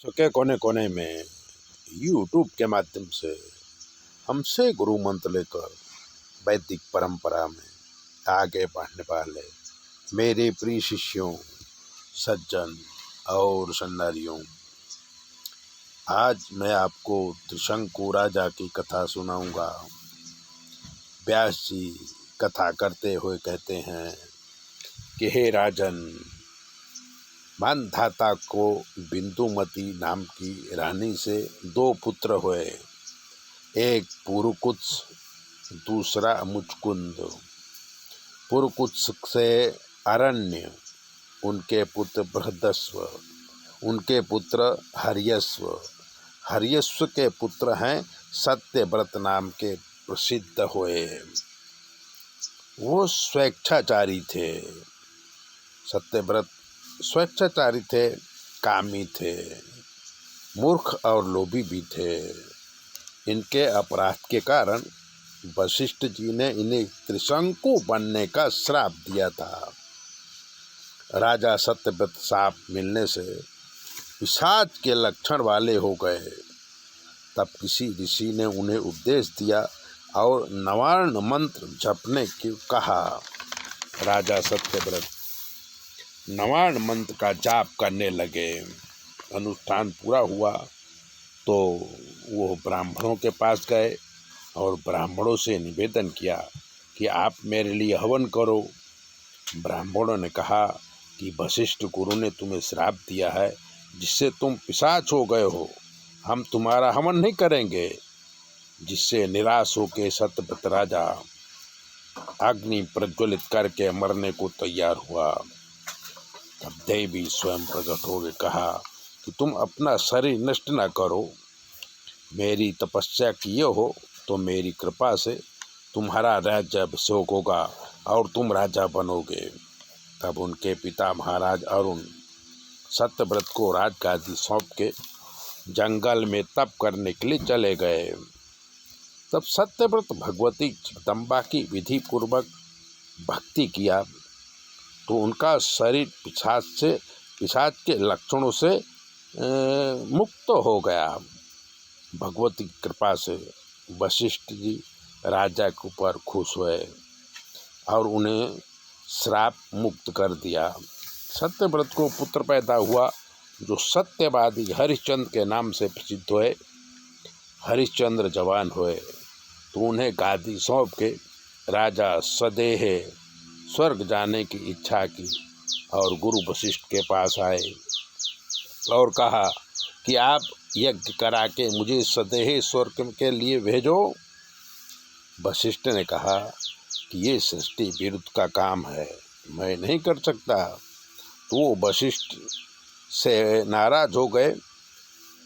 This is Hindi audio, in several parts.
के कोने कोने में यूट्यूब के माध्यम से हमसे गुरु मंत्र लेकर वैदिक परंपरा में आगे बढ़ने वाले मेरे प्रिय शिष्यों, सज्जन और सन्नारियों, आज मैं आपको त्रिशंकु राजा की कथा सुनाऊंगा। व्यास जी कथा करते हुए कहते हैं कि हे राजन, मानधाता को बिंदुमती नाम की रानी से 2 पुत्र हुए, एक पुरुकुत्स, दूसरा मुचकुंद। पुरुकुत्स से अरण्य, उनके पुत्र बृहदस्व, उनके पुत्र हर्यस्व, हर्यस्व के पुत्र हैं सत्यव्रत नाम के प्रसिद्ध हुए। वो स्वेच्छाचारी थे। सत्यव्रत स्वेच्छाचारी थे, कामी थे, मूर्ख और लोभी भी थे। इनके अपराध के कारण वशिष्ठ जी ने इन्हें त्रिशंकु बनने का श्राप दिया था। राजा सत्यव्रत साप मिलने से पिशाच के लक्षण वाले हो गए। तब किसी ऋषि ने उन्हें उपदेश दिया और नवार्ण मंत्र जपने की कहा। राजा सत्यव्रत नवार्ण मंत्र का जाप करने लगे। अनुष्ठान पूरा हुआ तो वो ब्राह्मणों के पास गए और ब्राह्मणों से निवेदन किया कि आप मेरे लिए हवन करो। ब्राह्मणों ने कहा कि वशिष्ठ गुरु ने तुम्हें श्राप दिया है जिससे तुम पिशाच हो गए हो, हम तुम्हारा हवन नहीं करेंगे। जिससे निराश होकर सत्यव्रत राजा अग्नि प्रज्वलित करके मरने को तैयार हुआ। तब देवी स्वयं प्रकट होकर कहा कि तुम अपना शरीर नष्ट न करो, मेरी तपस्या किए हो तो मेरी कृपा से तुम्हारा राज्य अभिषेक होगा और तुम राजा बनोगे। तब उनके पिता महाराज अरुण सत्यव्रत को राजगादी सौंप के जंगल में तप करने के लिए चले गए। तब सत्यव्रत भगवती जगदम्बा की विधि पूर्वक भक्ति किया तो उनका शरीर पिशाच के लक्षणों से मुक्त हो गया। भगवती की कृपा से वशिष्ठ जी राजा के ऊपर खुश हुए और उन्हें श्राप मुक्त कर दिया। सत्यव्रत को पुत्र पैदा हुआ जो सत्यवादी हरिश्चंद्र के नाम से प्रसिद्ध हुए। हरिश्चंद्र जवान हुए तो उन्हें गादी सौंप के राजा सदेह स्वर्ग जाने की इच्छा की और गुरु वशिष्ठ के पास आए और कहा कि आप यज्ञ करा के मुझे सदेह स्वर्ग के लिए भेजो। वशिष्ठ ने कहा कि ये सृष्टि विरुद्ध का काम है, मैं नहीं कर सकता। तो वो वशिष्ठ से नाराज हो गए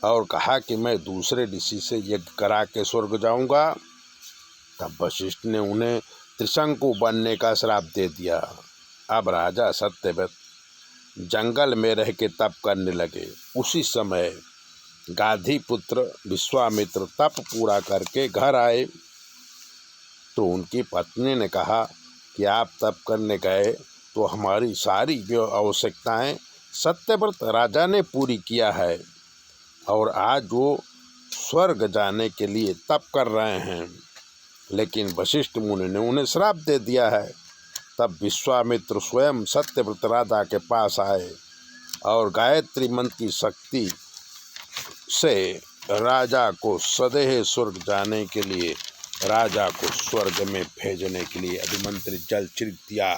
और कहा कि मैं दूसरे ऋषि से यज्ञ करा के स्वर्ग जाऊंगा। तब वशिष्ठ ने उन्हें त्रिशंकु बनने का श्राप दे दिया। अब राजा सत्यव्रत जंगल में रह के तप करने लगे। उसी समय गाधी पुत्र विश्वामित्र तप पूरा करके घर आए तो उनकी पत्नी ने कहा कि आप तप करने गए तो हमारी सारी जो आवश्यकताएं सत्यव्रत राजा ने पूरी किया है और आज वो स्वर्ग जाने के लिए तप कर रहे हैं, लेकिन वशिष्ठ मुनि ने उन्हें श्राप दे दिया है। तब विश्वामित्र स्वयं सत्यव्रत राजा के पास आए और गायत्री मंत्र की शक्ति से राजा को सदैव स्वर्ग जाने के लिए, राजा को स्वर्ग में भेजने के लिए अभिमंत्रित जल छिड़क दिया।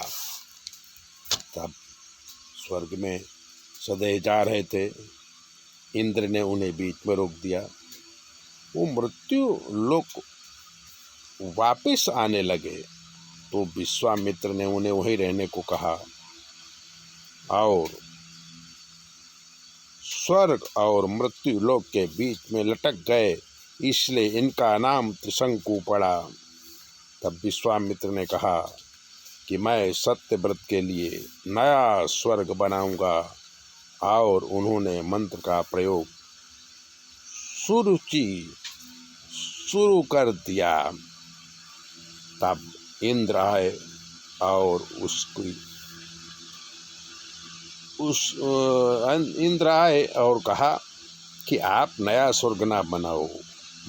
तब स्वर्ग में सदैव जा रहे थे, इंद्र ने उन्हें बीच में रोक दिया। वो मृत्यु लोक वापिस आने लगे तो विश्वामित्र ने उन्हें वहीं रहने को कहा और स्वर्ग और मृत्यु लोक के बीच में लटक गए, इसलिए इनका नाम त्रिशंकु पड़ा। तब विश्वामित्र ने कहा कि मैं सत्यव्रत के लिए नया स्वर्ग बनाऊंगा और उन्होंने मंत्र का प्रयोग शुरू कर दिया। तब इंद्र आए और इंद्र आए और कहा कि आप नया स्वर्ग ना बनाओ,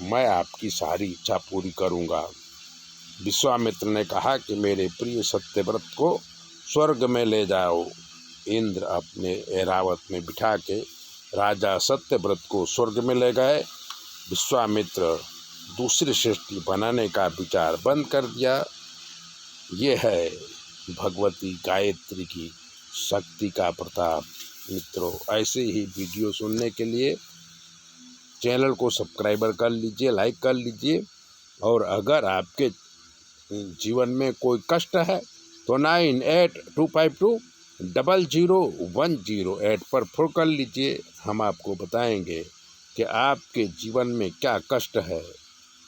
मैं आपकी सारी इच्छा पूरी करूँगा। विश्वामित्र ने कहा कि मेरे प्रिय सत्यव्रत को स्वर्ग में ले जाओ। इंद्र अपने ऐरावत में बिठा के राजा सत्यव्रत को स्वर्ग में ले गए। विश्वामित्र दूसरी सृष्टि बनाने का विचार बंद कर दिया। ये है भगवती गायत्री की शक्ति का प्रताप। मित्रों, ऐसे ही वीडियो सुनने के लिए चैनल को सब्सक्राइबर कर लीजिए, लाइक कर लीजिए। और अगर आपके जीवन में कोई कष्ट है तो 9825200108 पर फोन कर लीजिए। हम आपको बताएंगे कि आपके जीवन में क्या कष्ट है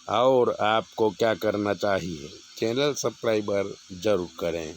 और आपको क्या करना चाहिए। चैनल सब्सक्राइबर जरूर करें।